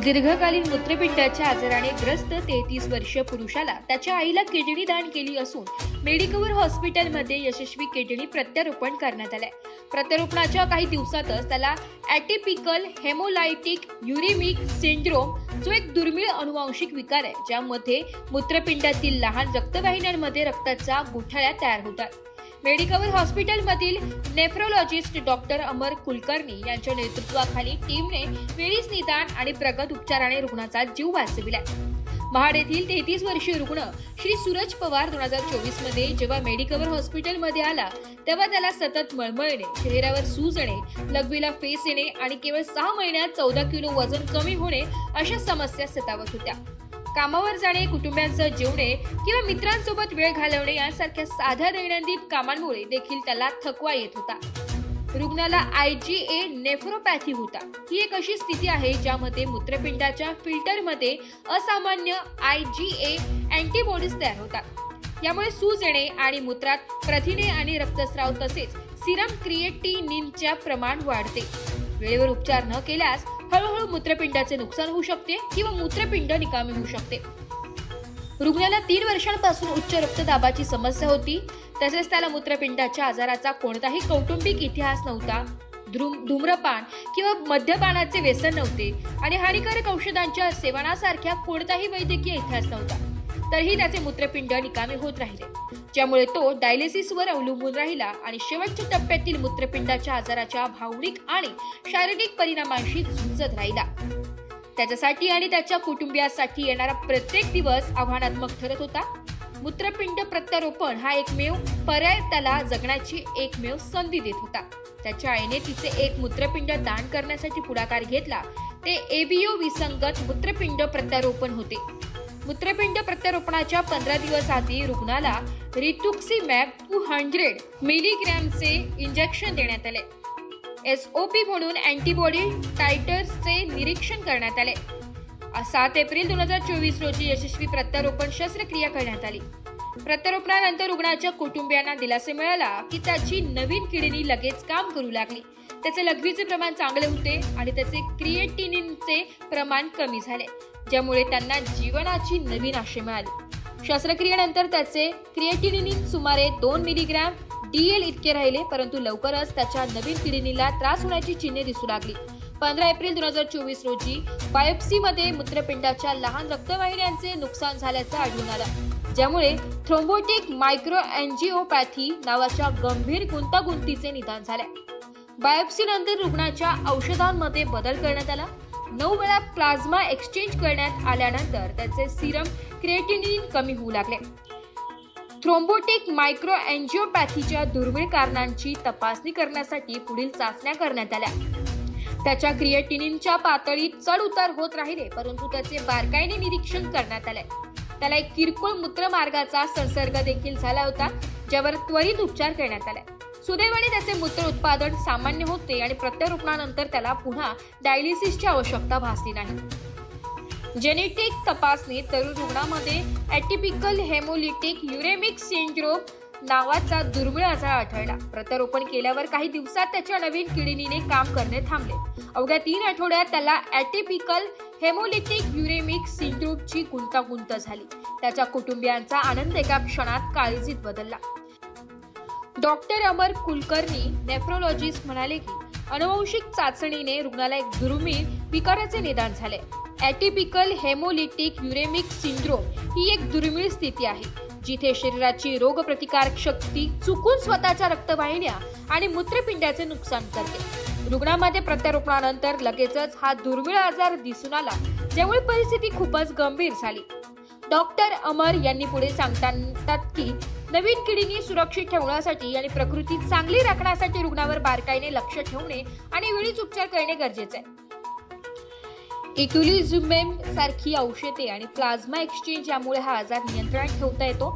दीर्घकालीन मूत्रपिंडाच्या आजाराने ग्रस्त 33 वर्षीय पुरुषाला त्याच्या आईला किडनी दान केली असून मेडिकवर हॉस्पिटलमध्ये यशस्वी किडनी प्रत्यारोपण करण्यात आले. प्रत्यारोपणाच्या काही दिवसातच त्याला ॲटिपिकल हेमोलायटिक युरेमिक सिंड्रोम, जो एक दुर्मिळ अनुवांशिक विकार आहे ज्यामध्ये मूत्रपिंडातील लहान रक्तवाहिन्यांमध्ये रक्ताच्या गुठळ्या तयार होतात. मेडिकवर हॉस्पिटलमधील नेफ्रोलॉजिस्ट डॉक्टर अमर कुलकर्णी यांच्या नेतृत्वाखाली टीमने वेळीच निदान आणि प्रगत उपचाराने रुग्णाचा जीव वाचविला. महाड येथील 33 वर्षीय रुग्ण श्री सूरज पवार 2024 मध्ये जेव्हा मेडिकवर हॉस्पिटलमध्ये आला तेव्हा त्याला सतत मळमळ येणे, चेहऱ्यावर सूज येणे, लघवीला फेस येणे आणि केवळ 6 महिन्यात 14 किलो वजन कमी होणे अशा समस्या सतावत होत्या. कामावर जाणे, कुटुंबियांसह जेवणे किंवा मित्रांसोबत वेळ घालवणे यासारख्या साध्या दैनंदिन कामांमुळे देखील त्याला थकवा येत होता. रुग्णाला IgA नेफ्रोपॅथी होता. ही एक अशी स्थिती आहे ज्यामध्ये मूत्रपिंडाच्या फिल्टरमध्ये असामान्य IgA अँटीबॉडीज तयार होतात. यामुळे सूज येणे आणि मूत्रात प्रथिने आणि रक्तस्राव तसेच सिरम क्रिएटिनिनचे प्रमाण वाढते. वेळेवर उपचार न केल्यास हळूहळू मूत्रपिंडाचे नुकसान होऊ शकते किंवा मूत्रपिंड निकामी होऊ शकते. रुग्णाला 3 वर्षांपासून उच्च रक्तदाबाची समस्या होती. तसेच त्याला मूत्रपिंडाच्या आजाराचा कोणताही कौटुंबिक इतिहास नव्हता. धूम्रपान किंवा मद्यपानाचे व्यसन नव्हते आणि हानिकारक औषधांच्या सेवनासारख्या कोणताही वैद्यकीय इतिहास नव्हता. तरीही त्याचे मूत्रपिंड निकामी होत राहिले, ज्यामुळे तो डायलिसिसवर अवलंबून राहिला आणि शेवटच्या टप्प्यातील मूत्रपिंडाच्या आजाराच्या भावनिक आणि शारीरिक परिणामांशी झुंजत राहिला. त्याच्यासाठी आणि त्याच्या कुटुंबियासाठी येणारा प्रत्येक दिवस आव्हानात्मक ठरत होता. मूत्रपिंड प्रत्यारोपण हा एकमेव पर्याय त्याला जगण्याची एकमेव संधी देत होता. त्याच्या आईने तिचे एक मूत्रपिंड दान करण्यासाठी पुढाकार घेतला. ते ABO विसंगत मूत्रपिंड प्रत्यारोपण होते. मूत्रपिंड प्रत्यारोपणाच्या 15 दिवस आधी रुग्णाला रितुक्सिमॅब 200 मिलीग्रॅमचे इंजेक्शन देण्यात आले. SOP म्हणून अँटीबॉडी टायटर्सचे निरीक्षण करण्यात आले. 7 एप्रिल 2024 रोजी यशस्वी प्रत्यारोपण शस्त्रक्रिया करण्यात आली. प्रत्यारोपणानंतर रुग्णाच्या कुटुंबियांना दिलासा मिळाला की त्याची नवीन किडनी लगेच काम करू लागली. त्याचे लघवीचे प्रमाण चांगले होते आणि त्याचे क्रिएटिनिनचे प्रमाण कमी झाले, ज्यामुळे त्यांना जीवनाची नवीन आशा मिळाली. शस्त्रक्रियेनंतर त्याचे क्रिएटिनिन सुमारे 2 मिलीग्रॅम DL इतके राहिले, परंतु लवकरच त्याच्या नवीन किडनीला त्रास होण्याची चिन्हे दिसू लागली. 15 एप्रिल 2024 रोजी बायोप्सीमध्ये मूत्रपिंडाच्या लहान रक्तवाहिन्यांचे नुकसान झाल्याचं आढळून आलं, ज्यामुळे थ्रोम्बोटिक मायक्रोअँजिओपॅथी नावाच्या गंभीर गुंतागुंतीचे निदान झाले. बायोप्सीनंतर रुग्णाच्या औषधांमध्ये बदल करण्यात आला. 9 वेळा प्लाझ्मा एक्सचेंज करण्यात आल्यानंतर त्याचे सिरम क्रिएटिनिन कमी होऊ लागले. थ्रोम्बोटिक मायक्रोअँजिओपॅथीच्या दुर्मिळ कारणांची तपासणी करण्यासाठी पुढील चाचण्या करण्यात आल्या. त्याच्या क्रिएटिनिनच्या पातळीत चढ उतार होत राहिले, परंतु त्याचे बारकाईने निरीक्षण करण्यात आले. त्याला एक किरकोळ मूत्रमार्गाचा संसर्ग देखील झाला होता, ज्यावर त्वरित उपचार करण्यात आले. सुदैवाने त्याचे मूत्र उत्पादन सामान्य होते आणि प्रत्यारोपणानंतर त्याला पुन्हा डायलिसिसची आवश्यकता भासली नाही. जेनेटिक तपासणीत तरुण रुग्णामध्ये ॲटिपिकल हेमोलिटिक युरेमिक सिंड्रोम नावाचा दुर्मिळ आजार आढळला. प्रत्यारोपण केल्यावर काही दिवसात त्याच्या नवीन किडनीने काम करणे थांबले. अवघ्या 3 आठवड्यात त्याला ॲटिपिकल हेमोलिटिक युरेमिक सिंड्रोमची गुंतागुंत झाली. त्याच्या कुटुंबियांचा आनंद एका क्षणात काळजीत बदलला. डॉक्टर अमर कुलकर्णी नेफ्रोलॉजिस्ट म्हणाले की अनुवांशिक चाचणीने रुग्णाला एक दुर्मिळ विकाराचे निदान झाले. ॲटिपिकल हेमोलिटिक युरेमिक सिंड्रोम ही एक दुर्मिळ स्थिती आहे जिथे शरीराची रोगप्रतिकारक शक्ती चुकून स्वतःच्या रक्तवाहिन्या आणि मूत्रपिंडाचे नुकसान करते. रुग्णामध्ये प्रत्यारोपणानंतर लगेचच हा दुर्मिळ आजार दिसून आला, ज्यामुळे परिस्थिती खूपच गंभीर झाली. डॉक्टर अमर यांनी पुढे सांगतात की नवीन किडनी सुरक्षित ठेवण्यासाठी आणि प्रकृती चांगली राखण्यासाठी रुग्णावर बारकाईने लक्ष ठेवणे आणि वेळीच उपचार करणे गरजेचे आहे. इक्विलिझुमेब सारखी औषधे आणि प्लाझ्मा एक्सचेंज यामुळे हा आजार नियंत्रणात ठेवता येतो.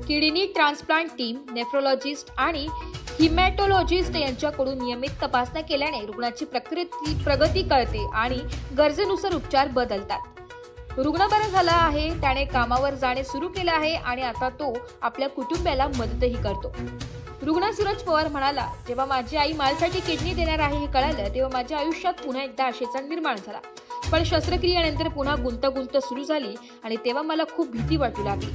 किडनी ट्रान्सप्लांट टीम, नेफ्रोलॉजिस्ट आणि हिमॅटोलॉजिस्ट यांच्याकडून नियमित तपासण्या केल्याने रुग्णाची प्रगती कळते आणि गरजेनुसार उपचार बदलतात. रुग्ण बरा झाला आहे, त्याने कामावर जाणे सुरू केले आहे आणि आता तो आपल्या कुटुंबाला मदतही करतो. रुग्ण सूरज पवार म्हणाला, जेव्हा माझी आई माझ्यासाठी किडनी देणार आहे हे कळालं तेव्हा माझ्या आयुष्यात पुन्हा एकदा आशेचा निर्माण झाला. पण शस्त्रक्रियेनंतर पुन्हा गुंतागुंत सुरू झाली आणि तेव्हा मला खूप भीती वाटू लागली.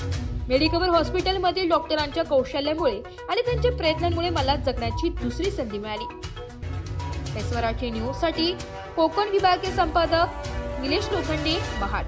मेडिकवर हॉस्पिटलमधील डॉक्टरांच्या कौशल्यामुळे आणि त्यांच्या प्रयत्नांमुळे मला जगण्याची दुसरी संधी मिळाली. स्वराज्य न्यूजसाठी कोकण विभागीय संपादक निलेश लोखंडे, महाड.